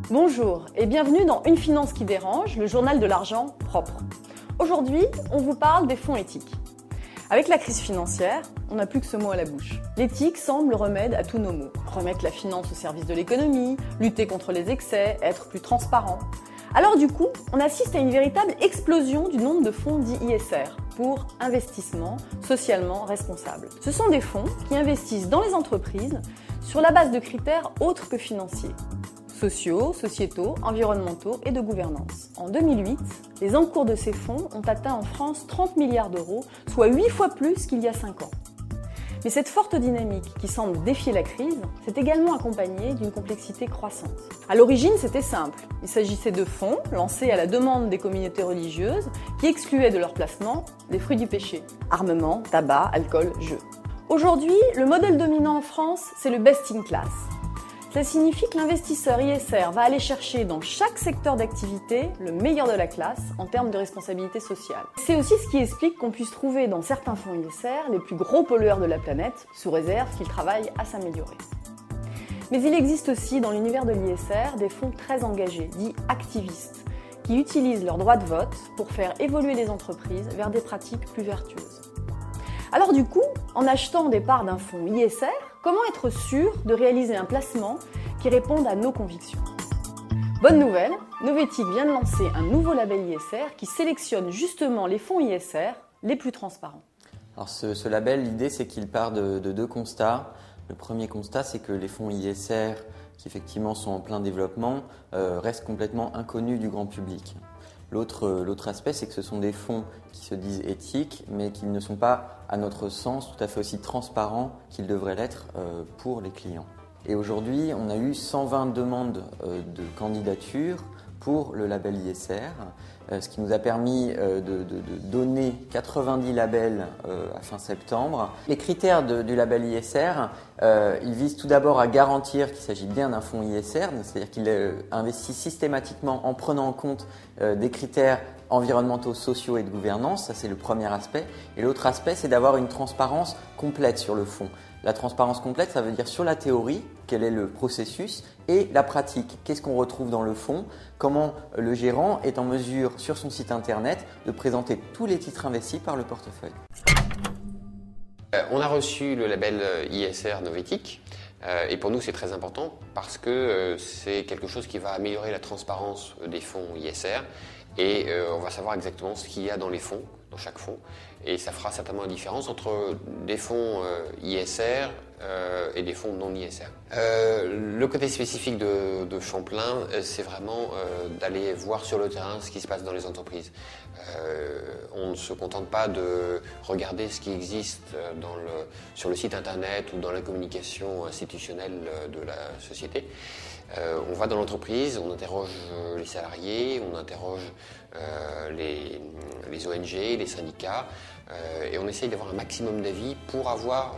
Bonjour et bienvenue dans Une finance qui dérange, le journal de l'argent propre. Aujourd'hui, on vous parle des fonds éthiques. Avec la crise financière, on n'a plus que ce mot à la bouche. L'éthique semble le remède à tous nos maux. Remettre la finance au service de l'économie, lutter contre les excès, être plus transparent. Alors du coup, on assiste à une véritable explosion du nombre de fonds dits ISR, pour investissement socialement responsable. Ce sont des fonds qui investissent dans les entreprises sur la base de critères autres que financiers. Sociaux, sociétaux, environnementaux et de gouvernance. En 2008, les encours de ces fonds ont atteint en France 30 milliards d'euros, soit 8 fois plus qu'il y a 5 ans. Mais cette forte dynamique qui semble défier la crise s'est également accompagnée d'une complexité croissante. À l'origine, c'était simple. Il s'agissait de fonds lancés à la demande des communautés religieuses qui excluaient de leur placement les fruits du péché. Armement, tabac, alcool, jeux. Aujourd'hui, le modèle dominant en France, c'est le best in class. Ça signifie que l'investisseur ISR va aller chercher dans chaque secteur d'activité le meilleur de la classe en termes de responsabilité sociale. C'est aussi ce qui explique qu'on puisse trouver dans certains fonds ISR les plus gros pollueurs de la planète, sous réserve qu'ils travaillent à s'améliorer. Mais il existe aussi dans l'univers de l'ISR des fonds très engagés, dits activistes, qui utilisent leur droit de vote pour faire évoluer les entreprises vers des pratiques plus vertueuses. Alors du coup, en achetant des parts d'un fonds ISR, comment être sûr de réaliser un placement qui réponde à nos convictions? Bonne nouvelle, Novetic vient de lancer un nouveau label ISR qui sélectionne justement les fonds ISR les plus transparents. Alors ce label, l'idée c'est qu'il part de deux constats. Le premier constat, c'est que les fonds ISR, qui effectivement sont en plein développement, restent complètement inconnus du grand public. L'autre aspect, c'est que ce sont des fonds qui se disent éthiques, mais qui ne sont pas, à notre sens, tout à fait aussi transparents qu'ils devraient l'être pour les clients. Et aujourd'hui, on a eu 120 demandes de candidature pour le label ISR, ce qui nous a permis de donner 90 labels à fin septembre. Les critères du label ISR, ils visent tout d'abord à garantir qu'il s'agit bien d'un fonds ISR, c'est-à-dire qu'il investit systématiquement en prenant en compte des critères environnementaux, sociaux et de gouvernance, ça c'est le premier aspect. Et l'autre aspect, c'est d'avoir une transparence complète sur le fonds. La transparence complète, ça veut dire sur la théorie, quel est le processus, et la pratique, qu'est-ce qu'on retrouve dans le fonds, comment le gérant est en mesure, sur son site internet, de présenter tous les titres investis par le portefeuille. On a reçu le label ISR Novetic. Et pour nous, c'est très important parce que c'est quelque chose qui va améliorer la transparence des fonds ISR et on va savoir exactement ce qu'il y a dans les fonds, dans chaque fonds. Et ça fera certainement la différence entre des fonds ISR et des fonds non ISR. Le côté spécifique de Champlain, c'est vraiment d'aller voir sur le terrain ce qui se passe dans les entreprises. On ne se contente pas de regarder ce qui existe sur le site internet ou dans la communication institutionnelle de la société. On va dans l'entreprise, on interroge les salariés, on interroge les ONG, les syndicats, et on essaye d'avoir un maximum d'avis pour avoir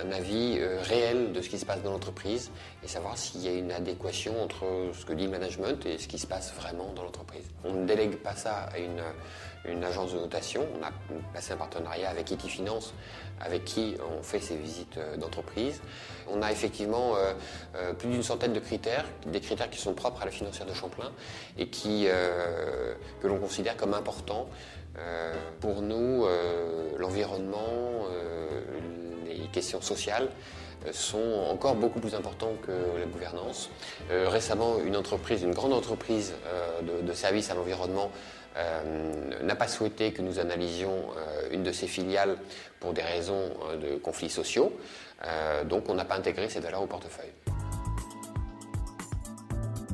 un avis réel de ce qui se passe dans l'entreprise et savoir s'il y a une adéquation entre ce que dit le management et ce qui se passe vraiment dans l'entreprise. On ne délègue pas ça à une agence de notation. On a passé un partenariat avec Itifinance avec qui on fait ces visites d'entreprise. On a effectivement plus d'une centaine de critères, des critères qui sont propres à la financière de Champlain et que l'on considère comme importants. Pour nous, l'environnement, les questions sociales sont encore beaucoup plus importantes que la gouvernance. Récemment, une grande entreprise de services à l'environnement n'a pas souhaité que nous analysions une de ses filiales pour des raisons de conflits sociaux. Donc on n'a pas intégré cette valeur au portefeuille.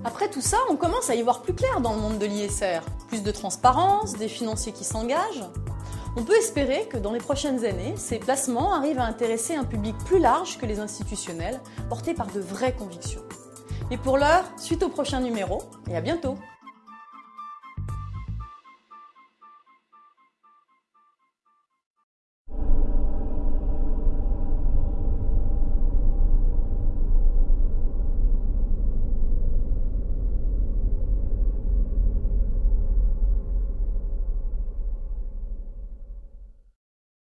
Après tout ça, on commence à y voir plus clair dans le monde de l'ISR. Plus de transparence, des financiers qui s'engagent. On peut espérer que dans les prochaines années, ces placements arrivent à intéresser un public plus large que les institutionnels, portés par de vraies convictions. Et pour l'heure, suite au prochain numéro, et à bientôt!